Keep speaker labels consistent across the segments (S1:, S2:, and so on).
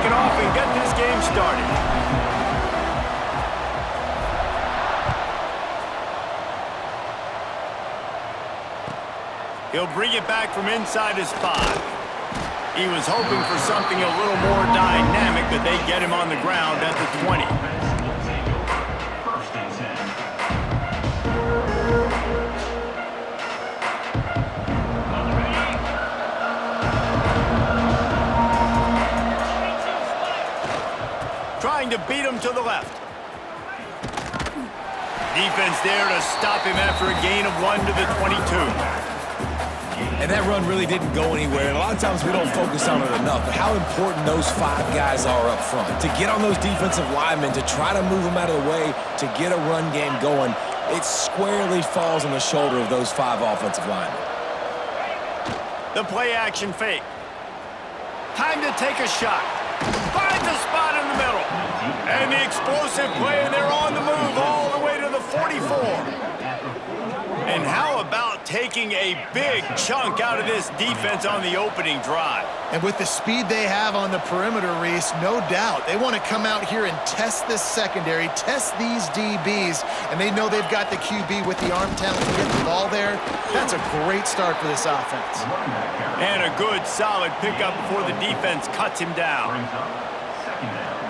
S1: it off and get this game started. He'll bring it back from inside his 5. He was hoping for something a little more dynamic, but they get him on the ground at the 20. Trying to beat him to the left. Defense there to stop him after a gain of 1 to the 22.
S2: And that run really didn't go anywhere. And a lot of times we don't focus on it enough, but how important those 5 guys are up front. To get on those defensive linemen, to try to move them out of the way, to get a run game going, it squarely falls on the shoulder of those 5 offensive linemen.
S1: The play action fake. Time to take a shot. Finds a spot in the middle. And the explosive play, and they're on the move all the way to the 44. And how about taking a big chunk out of this defense on the opening drive?
S3: And with the speed they have on the perimeter, Reese, no doubt, they want to come out here and test this secondary, test these DBs, and they know they've got the QB with the arm talent to get the ball there. That's a great start for this offense.
S1: And a good, solid pickup before the defense cuts him down.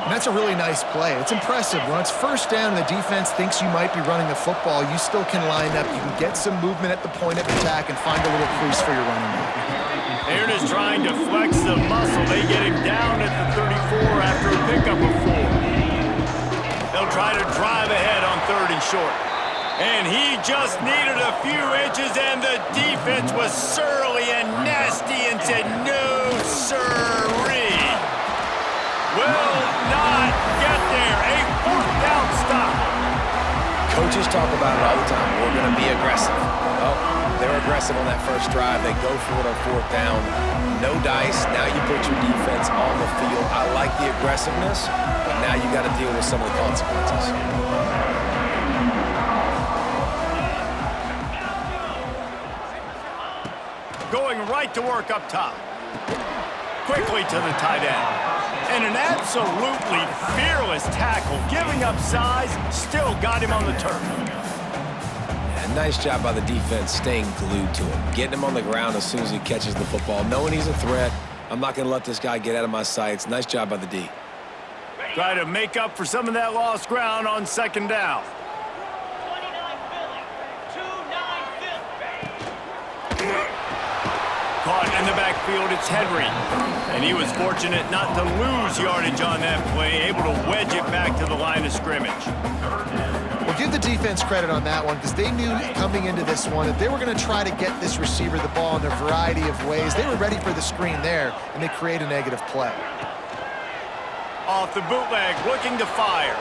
S3: And that's a really nice play. It's impressive. When it's first down and the defense thinks you might be running the football, you still can line up. You can get some movement at the point of attack and find a little crease for your running back.
S1: Aaron is trying to flex the muscle. They get him down at the 34 after a pickup of 4. They'll try to drive ahead on 3rd and short. And he just needed a few inches, and the defense was surly and nasty and said, "No, sirree." Will not get there. A 4th down stop.
S2: Coaches talk about it all the time. We're going to be aggressive. Well, they're aggressive on that first drive. They go for it on 4th down. No dice. Now you put your defense on the field. I like the aggressiveness, but now you got to deal with some of the consequences.
S1: Going right to work up top. Quickly to the tight end. And an absolutely fearless tackle, giving up size, still got him on the turf.
S2: And nice job by the defense staying glued to him, getting him on the ground as soon as he catches the football, knowing he's a threat. I'm not going to let this guy get out of my sights. Nice job by the D.
S1: Try to make up for some of that lost ground on 2nd down. Caught in the backfield, it's Henry. And he was fortunate not to lose yardage on that play, able to wedge it back to the line of scrimmage.
S3: Well, give the defense credit on that one, because they knew coming into this one that they were going to try to get this receiver the ball in a variety of ways. They were ready for the screen there, and they create a negative play.
S1: Off the bootleg, looking to fire.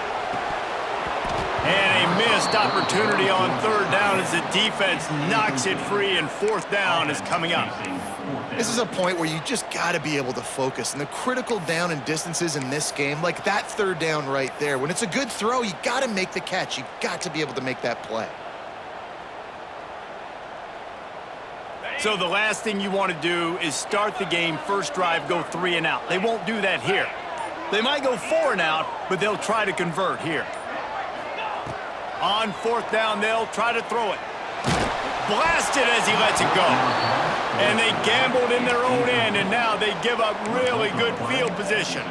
S1: And a missed opportunity on 3rd down as the defense knocks it free, and 4th down is coming up.
S3: This is a point where you just got to be able to focus. And the critical down and distances in this game, like that 3rd down right there, when it's a good throw, you got to make the catch. You got to be able to make that play.
S1: So the last thing you want to do is start the game, first drive, go 3 and out. They won't do that here. They might go 4 and out, but they'll try to convert here. On 4th down, they'll try to throw it. Blasted as he lets it go. And they gambled in their own end, and now they give up really good field position.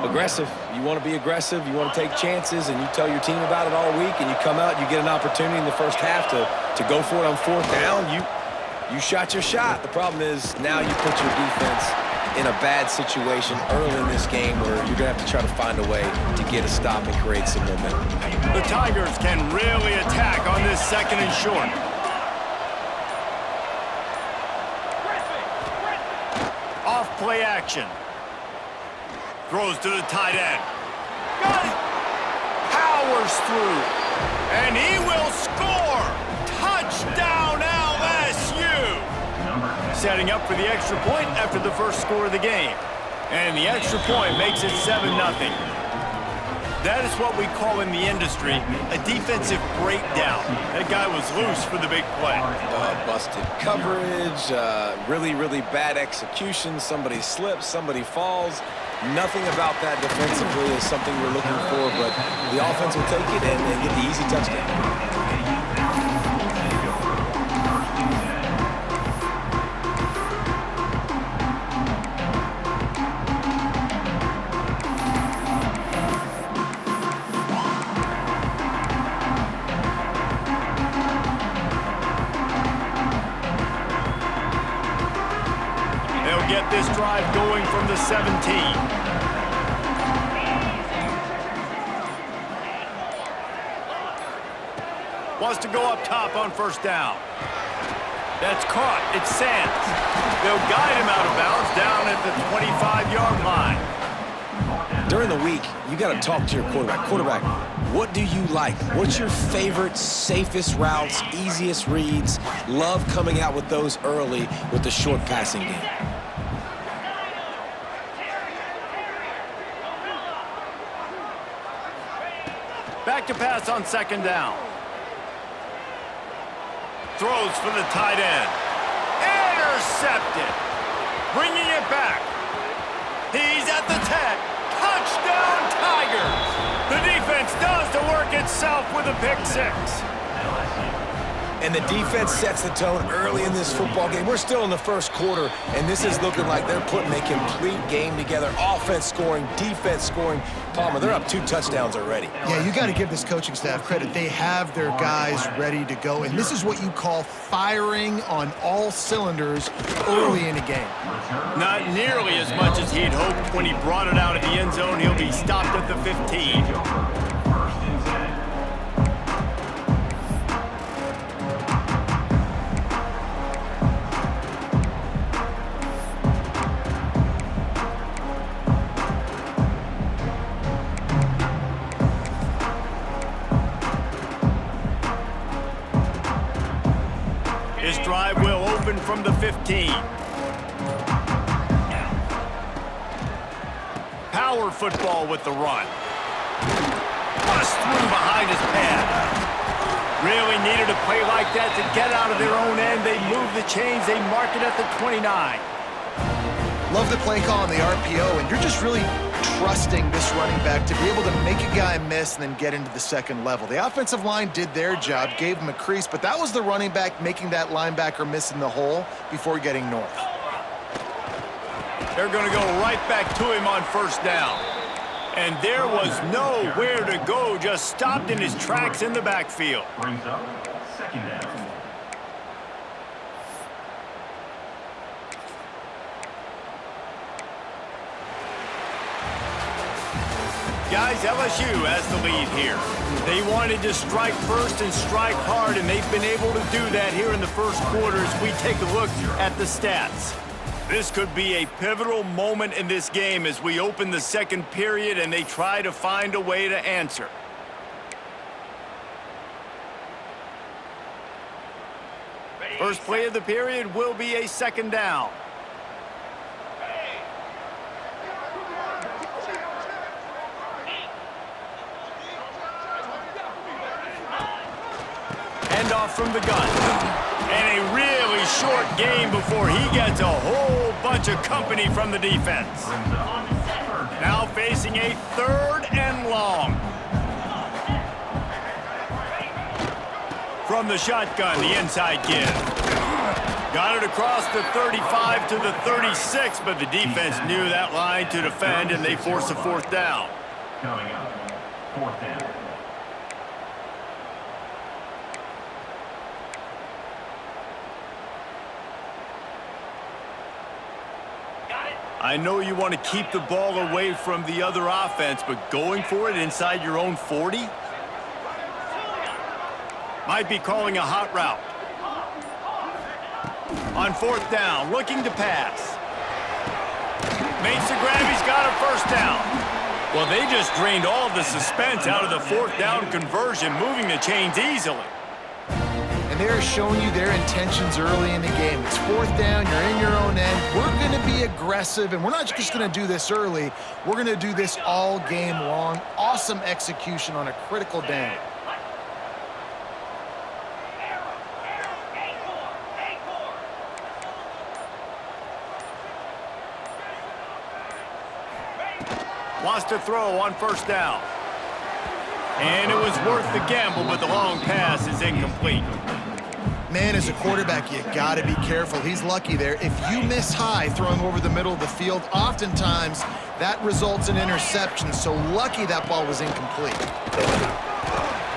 S2: Aggressive. You want to be aggressive. You want to take chances, and you tell your team about it all week, and you come out, you get an opportunity in the first half to go for it on 4th down. You shot your shot. The problem is now you put your defense in a bad situation early in this game where you're going to have to try to find a way to get a stop and create some momentum.
S1: The Tigers can really attack on this 2nd and short. Off play action. Throws to the tight end. Got it. Powers through. And he will score. Touchdown LSU. Setting up for the extra point after the first score of the game. And the extra point makes it 7-0. That is what we call in the industry a defensive breakdown. That guy was loose for the big play.
S2: Busted coverage, really, really bad execution. Somebody slips, somebody falls. Nothing about that defensively is something we're looking for, but the offense will take it and get the easy touchdown.
S1: Get this drive going from the 17. Wants to go up top on first down. That's caught. It's Sands. They'll guide him out of bounds down at the 25-yard line.
S2: During the week, you got to talk to your quarterback. Quarterback, what do you like? What's your favorite, safest routes, easiest reads? Love coming out with those early with the short passing game.
S1: Back to pass on second down. Throws for the tight end. Intercepted. Bringing it back. He's at the 10. Touchdown, Tigers. The defense does the work itself with a pick six.
S2: And the defense sets the tone early in this football game. We're still in the first quarter, and this is looking like they're putting a complete game together. Offense scoring, defense scoring. Palmer, they're up 2 touchdowns already.
S3: Yeah, you got to give this coaching staff credit. They have their guys ready to go, and this is what you call firing on all cylinders early in a game.
S1: Not nearly as much as he'd hoped when he brought it out of the end zone. He'll be stopped at the 15. This drive will open from the 15. Power football with the run. Bust through behind his pad. Really needed a play like that to get out of their own end. They move the chains. They mark it at the 29.
S3: Love the play call on the RPO, and you're just really trusting this running back to be able to make a guy miss and then get into the second level. The offensive line did their job, gave him a crease, but that was the running back making that linebacker miss in the hole before getting north.
S1: They're going to go right back to him on first down. And there was nowhere to go, just stopped in his tracks in the backfield.
S4: Brings up second down.
S1: Guys, LSU has the lead here. They wanted to strike first and strike hard, and they've been able to do that here in the first quarter as we take a look at the stats. This could be a pivotal moment in this game as we open the second period and they try to find a way to answer. First play of the period will be a second down. Off from the gun. And a really short game before he gets a whole bunch of company from the defense. Now facing a 3rd and long. From the shotgun, the inside give. Got it across the 35 to the 36, but the defense knew that line to defend, and they force a 4th down.
S4: Coming up, 4th down.
S1: I know you want to keep the ball away from the other offense, but going for it inside your own 40? Might be calling a hot route. On 4th down, looking to pass. Makes the grab, he's got a 1st down. Well, they just drained all of the suspense out of the 4th down conversion, moving the chains easily.
S3: And they're showing you their intentions early in the game. It's 4th down, you're in your own end. We're going to be aggressive, and we're not just going to do this early. We're going to do this all game long. Awesome execution on a critical down.
S1: Wants to throw on first down. And it was worth the gamble, but the long pass is incomplete.
S3: Man, as a quarterback, you got to be careful. He's lucky there. If you miss high throwing over the middle of the field, oftentimes that results in interception. So lucky that ball was incomplete.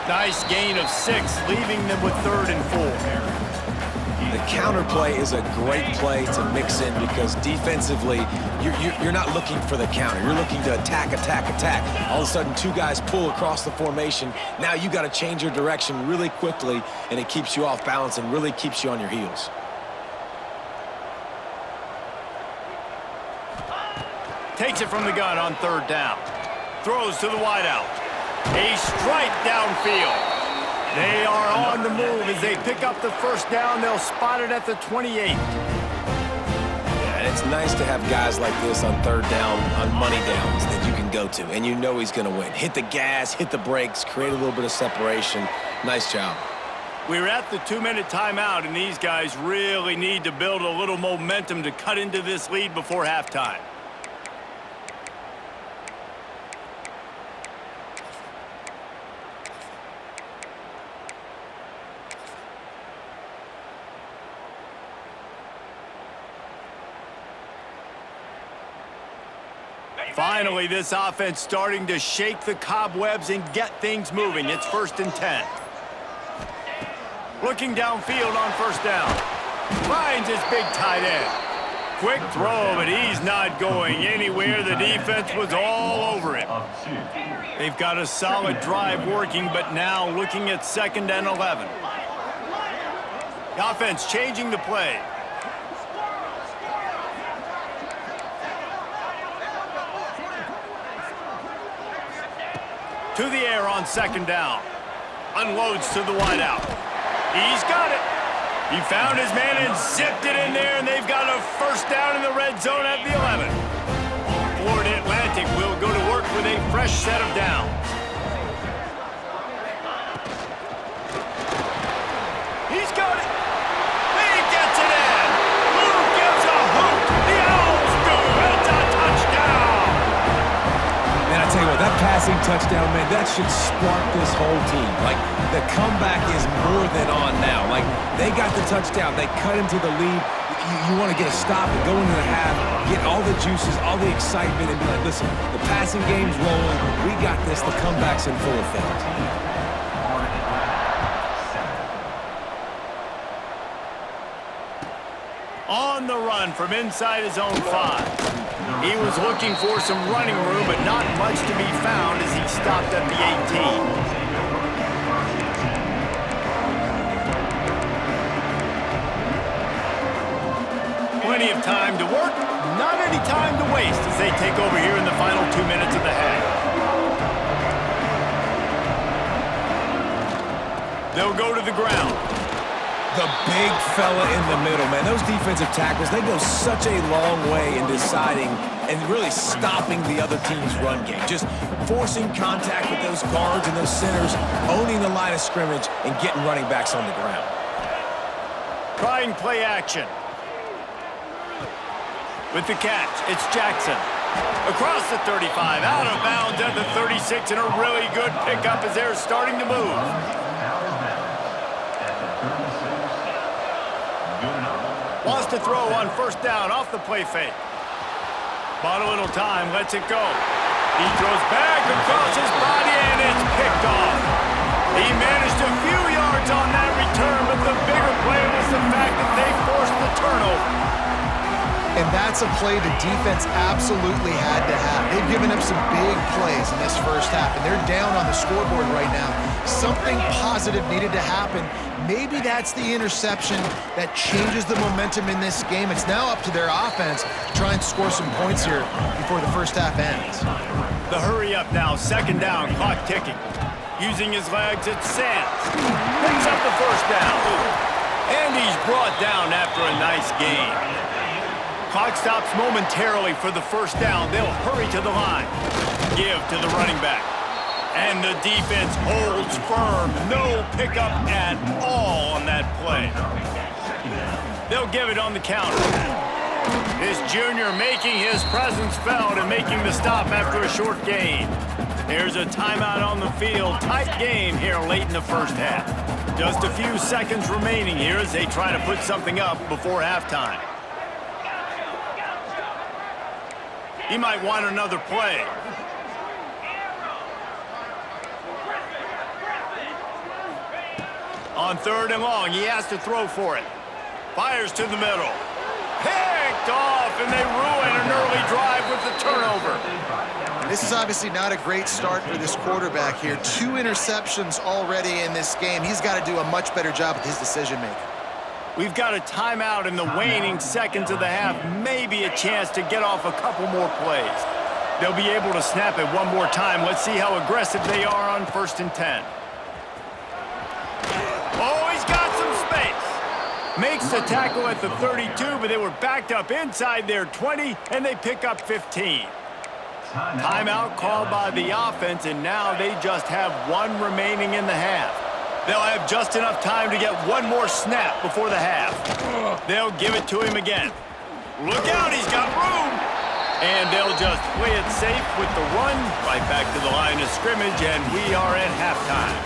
S1: Nice gain of 6, leaving them with 3rd and 4.
S2: The counter play is a great play to mix in because defensively, you're not looking for the counter. You're looking to attack, attack, attack. All of a sudden, 2 guys pull across the formation. Now you got to change your direction really quickly, and it keeps you off balance and really keeps you on your heels.
S1: Takes it from the gun on 3rd down. Throws to the wideout. A strike downfield. They are on the move as they pick up the first down. They'll spot it at the 28.
S2: Yeah, and it's nice to have guys like this on 3rd down, on money downs that you can go to, and you know he's going to win. Hit the gas, hit the brakes, create a little bit of separation. Nice job.
S1: We're at the 2-minute timeout, and these guys really need to build a little momentum to cut into this lead before halftime. Finally, this offense starting to shake the cobwebs and get things moving. It's 1st and 10. Looking downfield on first down. Finds his big tight end. Quick throw, but he's not going anywhere. The defense was all over him. They've got a solid drive working, but now looking at 2nd and 11. The offense changing the play. To the air on 2nd down. Unloads to the wideout. He's got it. He found his man and zipped it in there, and they've got a first down in the red zone at the 11. Florida Atlantic will go to work with a fresh set of downs. He's got it. He gets it in. Who gives a hoot? The Owls do. It's a touchdown.
S2: Man, I tell you what, that passing touchdown, man, that should spark this whole team. Like, the comeback is more than on now. Like, they got the touchdown. They cut into the lead. You want to get a stop and go into the half, get all the juices, all the excitement, and be like, listen, the passing game's rolling. We got this. The comeback's in full effect.
S1: On the run from inside his own 5. He was looking for some running room, but not much to be found as he stopped at the 18. Plenty of time to work, not any time to waste as they take over here in the final 2 minutes of the half. They'll go to the ground.
S2: The big fella in the middle, man. Those defensive tackles, they go such a long way in deciding and really stopping the other team's run game. Just forcing contact with those guards and those centers, owning the line of scrimmage, and getting running backs on the ground.
S1: Trying play action. With the catch, it's Jackson. Across the 35, out of bounds at the 36, and a really good pickup as they're starting to move. Wants to throw on first down off the play fake. Bought a little time, lets it go. He throws back across his body, and it's picked off. He managed a few yards on that return, but the bigger play was the fact that they forced the turnover.
S3: And that's a play the defense absolutely had to have. They've given up some big plays in this first half, and they're down on the scoreboard right now. Something positive needed to happen. Maybe that's the interception that changes the momentum in this game. It's now up to their offense to try and score some points here before the first half ends.
S1: The hurry up now, 2nd down, clock ticking. Using his legs, it's Sands. Picks up the first down. And he's brought down after a nice gain. Clock stops momentarily for the first down. They'll hurry to the line. Give to the running back. And the defense holds firm. No pickup at all on that play. They'll give it on the counter. This junior making his presence felt and making the stop after a short gain. There's a timeout on the field. Tight game here late in the first half. Just a few seconds remaining here as they try to put something up before halftime. He might want another play. On 3rd and long, he has to throw for it. Fires to the middle. Picked off, and they ruin an early drive with the turnover.
S3: This is obviously not a great start for this quarterback here. 2 interceptions already in this game. He's got to do a much better job with his decision-making.
S1: We've got a timeout in the waning seconds of the half. Maybe a chance to get off a couple more plays. They'll be able to snap it one more time. Let's see how aggressive they are on 1st and 10. Oh, he's got some space. Makes the tackle at the 32, but they were backed up inside their 20, and they pick up 15. Timeout called by the offense, and now they just have 1 remaining in the half. They'll have just enough time to get 1 more snap before the half. They'll give it to him again. Look out, he's got room. And they'll just play it safe with the run right back to the line of scrimmage, and we are at halftime.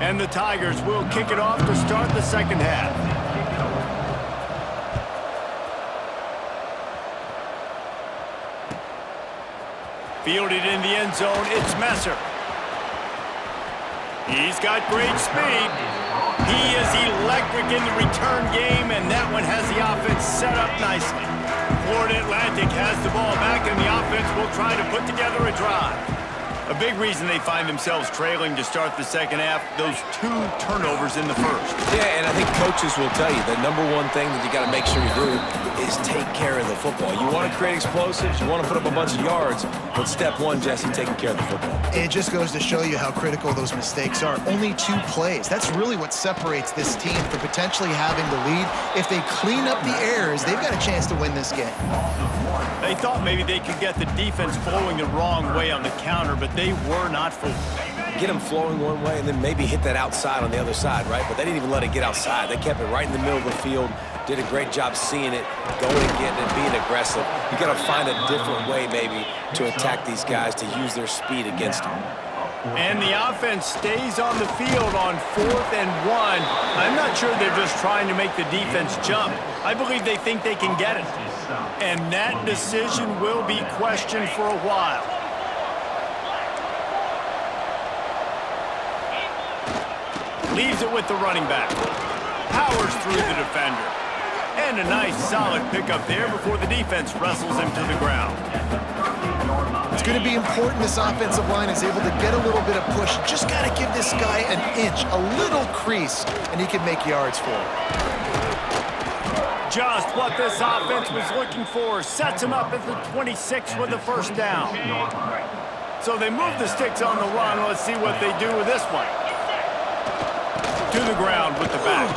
S1: And the Tigers will kick it off to start the second half. Fielded in the end zone, it's Messer. He's got great speed. He is electric in the return game, and that one has the offense set up nicely. Florida Atlantic has the ball back, and the offense will try to put together a drive. A big reason they find themselves trailing to start the second half, those 2 turnovers in the first.
S2: Yeah, and I think coaches will tell you the number one thing that you got to make sure you do is take care of the football. You want to create explosives, you want to put up a bunch of yards, but step 1, Jesse, taking care of the football.
S3: It just goes to show you how critical those mistakes are. Only 2 plays. That's really what separates this team from potentially having the lead. If they clean up the errors, they've got a chance to win this game.
S1: They thought maybe they could get the defense flowing the wrong way on the counter, but they were not fooled.
S2: Get them flowing one way and then maybe hit that outside on the other side, right? But they didn't even let it get outside. They kept it right in the middle of the field, did a great job seeing it, going and getting it, being aggressive. You got to find a different way maybe to attack these guys, to use their speed against them.
S1: And the offense stays on the field on 4th and 1. I'm not sure they're just trying to make the defense jump. I believe they think they can get it. And that decision will be questioned for a while. Leaves it with the running back. Powers through the defender. And a nice solid pickup there before the defense wrestles him to the ground.
S3: It's going to be important this offensive line is able to get a little bit of push. Just got to give this guy an inch, a little crease, and he can make yards for it.
S1: Just what this offense was looking for. Sets him up at the 26 with the first down. So they move the sticks on the run. Let's see what they do with this one. To the ground with the back.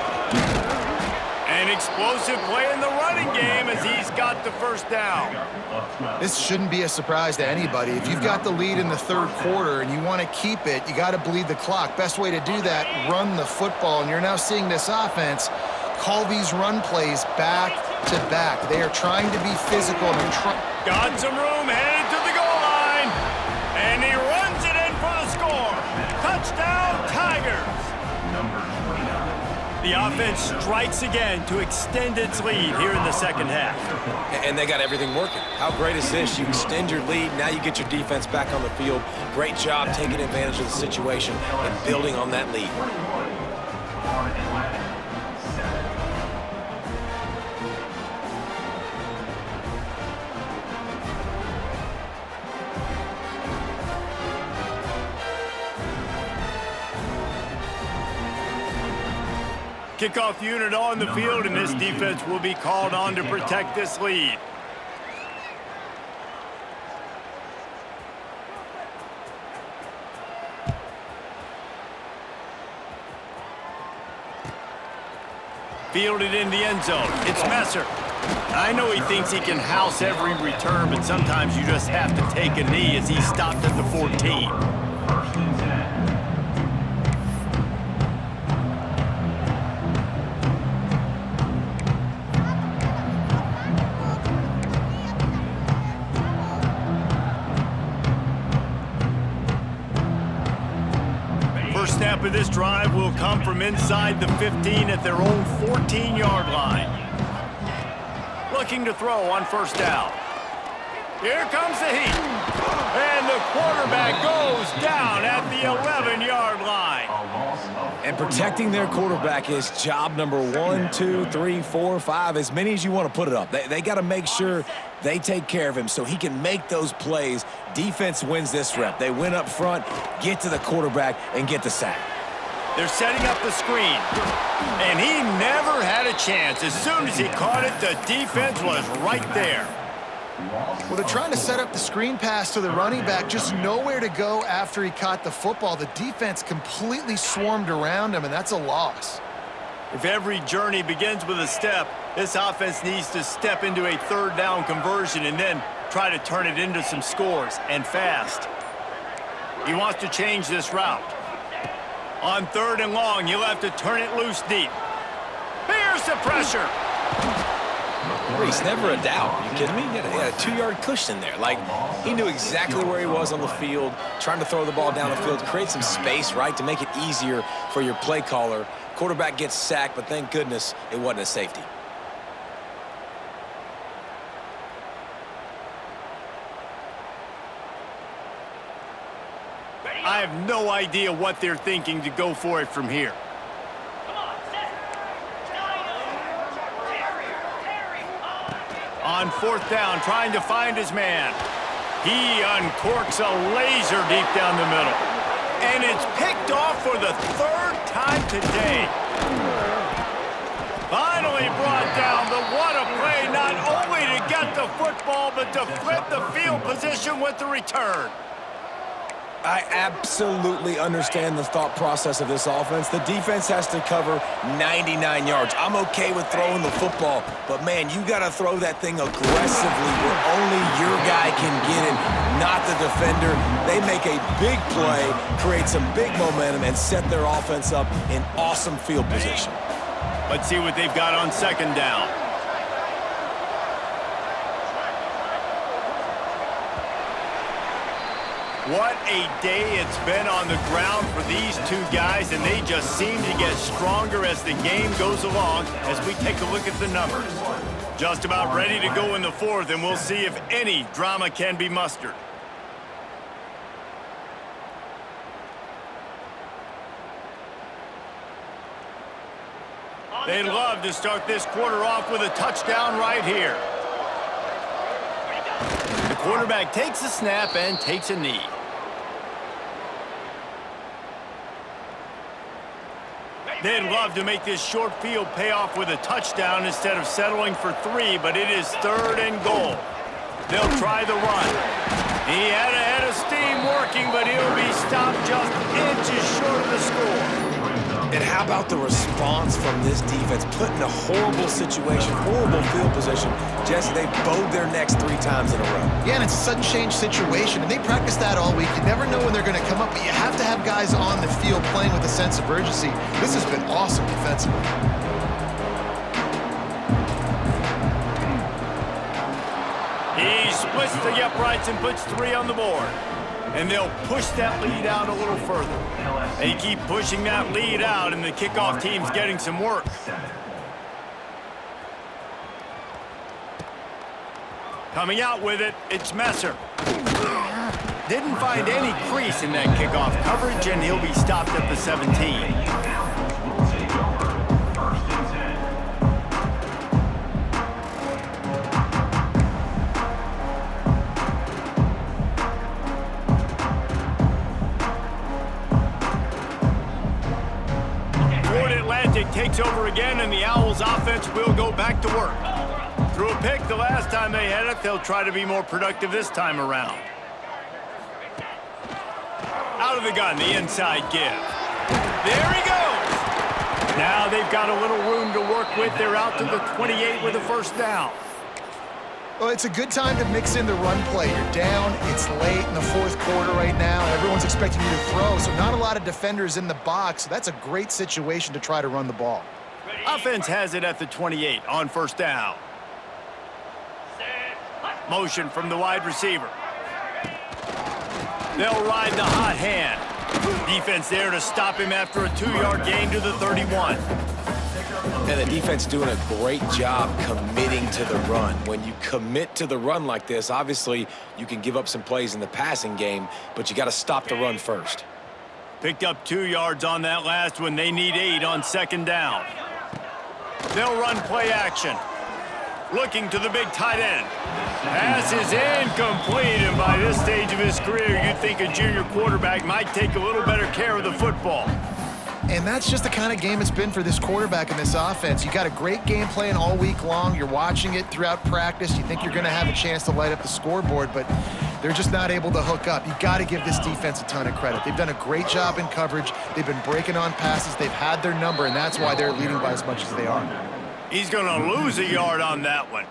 S1: An explosive play in the running game as he's got the first down.
S3: This shouldn't be a surprise to anybody. If you've got the lead in the 3rd quarter and you want to keep it, you got to bleed the clock. Best way to do that, run the football. And you're now seeing this offense call these run plays back to back. They are trying to be physical.
S1: Got some room, headed to the goal line. And he runs it in for the score. Touchdown, Tigers. The offense strikes again to extend its lead here in the second half.
S2: And they got everything working. How great is this? You extend your lead, now you get your defense back on the field. Great job taking advantage of the situation and building on that lead.
S1: Kickoff unit on the field, and this defense will be called on to protect this lead. Fielded in the end zone. It's Messer. I know he thinks he can house every return, but sometimes you just have to take a knee as he stopped at the 14. half of this drive will come from inside the 15 at their own 14-yard line. Looking to throw on first down. Here comes the heat. And the quarterback goes down at the 11-yard line.
S2: And protecting their quarterback is job number 1, 2, 3, 4, 5, as many as you want to put it up. They got to make sure they take care of him so he can make those plays. Defense wins this rep. They win up front, get to the quarterback, and get the sack.
S1: They're setting up the screen. And he never had a chance. As soon as he caught it, the defense was right there.
S3: Well, they're trying to set up the screen pass to the running back, just nowhere to go after he caught the football. The defense completely swarmed around him, and that's a loss.
S1: If every journey begins with a step, this offense needs to step into a third down conversion and then try to turn it into some scores, and fast. He wants to change this route. On 3rd and long, he'll have to turn it loose deep. Here's the pressure.
S2: Reese, never a doubt. Are you kidding me? He had a 2-yard cushion there. Like, he knew exactly where he was on the field, trying to throw the ball down the field, create some space, right, to make it easier for your play caller. Quarterback gets sacked, but thank goodness it wasn't a safety.
S1: I have no idea what they're thinking to go for it from here. On 4th down, trying to find his man. He uncorks a laser deep down the middle. And it's picked off for the 3rd time today. Finally brought down. But what a play, not only to get the football, but to flip the field position with the return.
S2: I absolutely understand the thought process of this offense. The defense has to cover 99 yards. I'm okay with throwing the football, but, man, you got to throw that thing aggressively where only your guy can get it, not the defender. They make a big play, create some big momentum, and set their offense up in awesome field position.
S1: Let's see what they've got on 2nd down. What a day it's been on the ground for these two guys, and they just seem to get stronger as the game goes along as we take a look at the numbers. Just about ready to go in the 4th, and we'll see if any drama can be mustered. They'd love to start this quarter off with a touchdown right here. The quarterback takes a snap and takes a knee. They'd love to make this short field pay off with a touchdown instead of settling for 3, but it is 3rd and goal. They'll try the run. He had a head of steam working, but he'll be stopped just inches short of the score.
S2: And how about the response from this defense? Put in a horrible situation, horrible field position. Jesse, they bowed their necks 3 times in a row.
S3: Yeah, and it's a sudden change situation, and they practice that all week. You never know when they're going to come up, but you have to have guys on the field playing with a sense of urgency. This has been awesome defensively.
S1: He splits the uprights and puts 3 on the board. And they'll push that lead out a little further. They keep pushing that lead out, and the kickoff team's getting some work. Coming out with it, it's Messer. Didn't find any crease in that kickoff coverage, and he'll be stopped at the 17. Takes over again, and the Owls offense will go back to work. Threw a pick the last time they had it. They'll try to be more productive this time around. Out of the gun, the inside give. There he goes. Now they've got a little room to work with. They're out to the 28 with a 1st down.
S3: Well, it's a good time to mix in the run play. You're down, it's late in the 4th quarter right now, and everyone's expecting you to throw, so not a lot of defenders in the box. So that's a great situation to try to run the ball.
S1: Offense has it at the 28 on 1st down. Motion from the wide receiver. They'll ride the hot hand. Defense there to stop him after a 2-yard gain to the 31.
S2: And the defense doing a great job committing to the run. When you commit to the run like this, obviously you can give up some plays in the passing game, but you got to stop the run first.
S1: Picked up 2 yards on that last one. They need 8 on 2nd down. They'll run play action. Looking to the big tight end. Pass is incomplete, and by this stage of his career, you'd think a junior quarterback might take a little better care of the football.
S3: And that's just the kind of game it's been for this quarterback in this offense. You got a great game plan all week long. You're watching it throughout practice. You think you're going to have a chance to light up the scoreboard, but they're just not able to hook up. You got to give this defense a ton of credit. They've done a great job in coverage. They've been breaking on passes. They've had their number, and that's why they're leading by as much as they are.
S1: He's going to lose a yard on that one.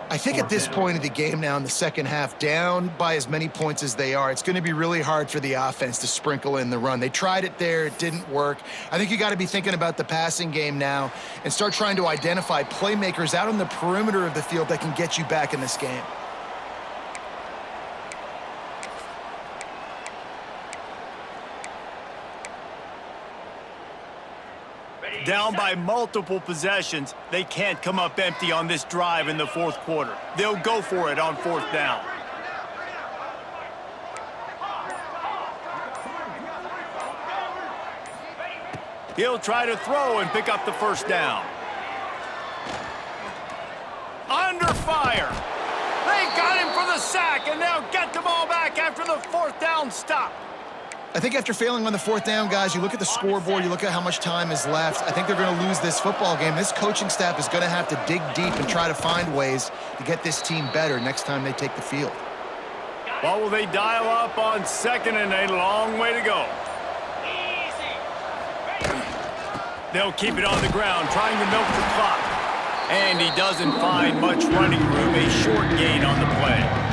S3: I think at this point of the game now in the second half, down by as many points as they are, it's going to be really hard for the offense to sprinkle in the run. They tried it there. It didn't work. I think you got to be thinking about the passing game now and start trying to identify playmakers out on the perimeter of the field that can get you back in this game.
S1: Down by multiple possessions, they can't come up empty on this drive in the 4th quarter. They'll go for it on 4th down. He'll try to throw and pick up the 1st down. Under fire. They got him for the sack, and they'll get the ball back after the 4th down stop.
S3: I think after failing on the 4th down, guys, you look at the scoreboard, you look at how much time is left. I think they're going to lose this football game. This coaching staff is going to have to dig deep and try to find ways to get this team better next time they take the field.
S1: Well, will they dial up on 2nd and a long way to go? They'll keep it on the ground, trying to milk the clock. And he doesn't find much running room, a short gain on the play.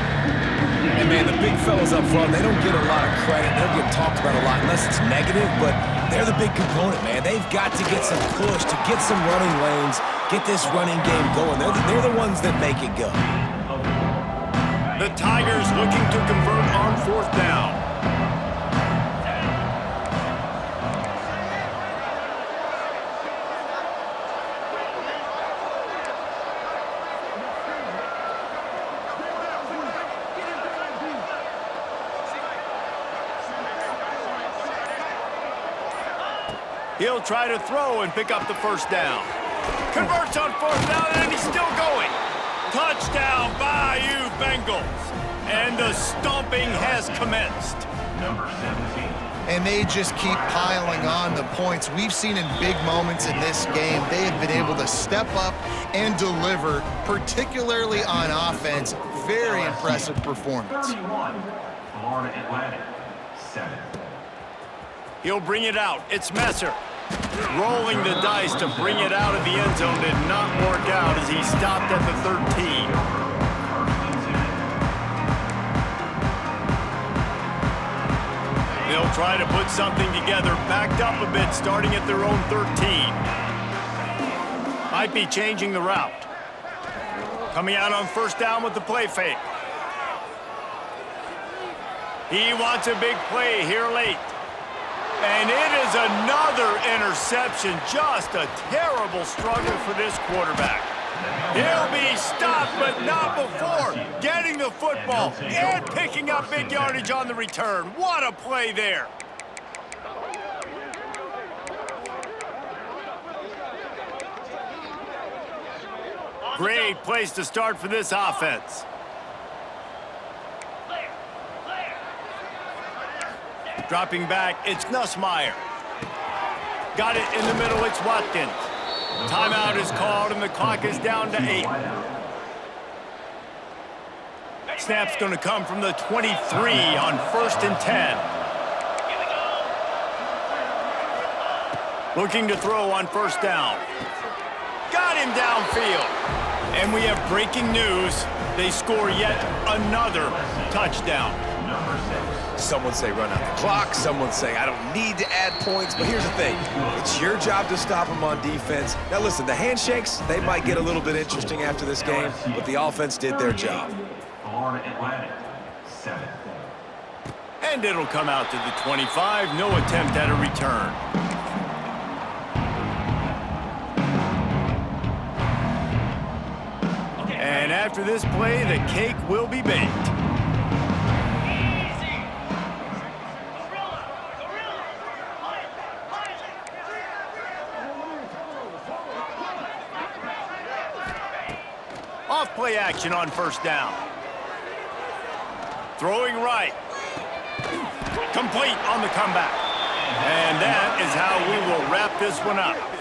S2: And, man, the big fellas up front, they don't get a lot of credit. They don't get talked about a lot unless it's negative, but they're the big component, man. They've got to get some push, to get some running lanes, get this running game going. They're the ones that make it go.
S1: The Tigers looking to convert on 4th down. He'll try to throw and pick up the 1st down. Converts on 4th down, and he's still going. Touchdown, Bayou Bengals. And the stomping has commenced.
S4: Number 17.
S3: And they just keep piling on the points. We've seen in big moments in this game, they have been able to step up and deliver, particularly on offense. Very impressive performance.
S4: 31. Florida Atlantic. 7.
S1: He'll bring it out. It's Messer. Rolling the dice to bring it out of the end zone did not work out as he stopped at the 13. They'll try to put something together, backed up a bit, starting at their own 13. Might be changing the route. Coming out on 1st down with the play fake. He wants a big play here late. And it is another interception. Just a terrible struggle for this quarterback. He'll be stopped, but not before getting the football and picking up big yardage on the return. What a play there. Great place to start for this offense. Dropping back, it's Nussmeier. Got it in the middle, it's Watkins. Timeout is called, and the clock is down to 8. Snap's going to come from the 23 on 1st and 10. Looking to throw on 1st down. Got him downfield. And we have breaking news. They score yet another touchdown.
S2: Some would say run out the clock. Some would say I don't need to add points. But here's the thing. It's your job to stop them on defense. Now, listen, the handshakes, they might get a little bit interesting after this game, but the offense did their job.
S4: Florida Atlantic, 7.
S1: And it'll come out to the 25. No attempt at a return. And after this play, the cake will be baked. Off play action on first down. Throwing right. Complete on the comeback. And that is how we will wrap this one up.